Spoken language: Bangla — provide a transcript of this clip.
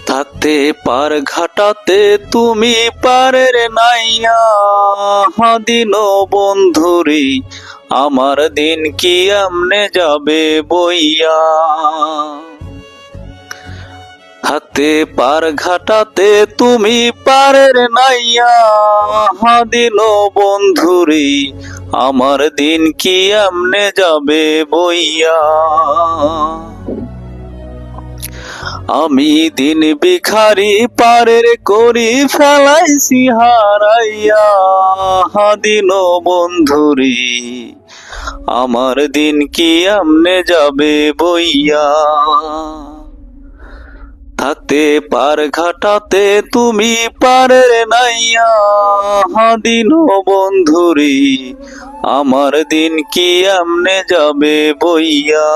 থাকতে পার ঘাটাতে তুমি পারের নাইয়া, দিন বন্ধুরি আমার দিন কি আমনে যাবে বইয়া। থাকতে পার ঘাটাতে তুমি পারের নাইয়া, দিন বন্ধুরি আমার দিন কি আমনে যাবে বইয়া। আমি দিন ভিখারি পারের করি ফেলাইছি হারাইয়া, দিন বন্ধুরি আমার দিন কি আমনে যাবে বইয়া। থাকতে পার ঘাটাতে তুমি পারের নাইয়া, দিন বন্ধুরি আমার দিন কি আমনে যাবে বইয়া।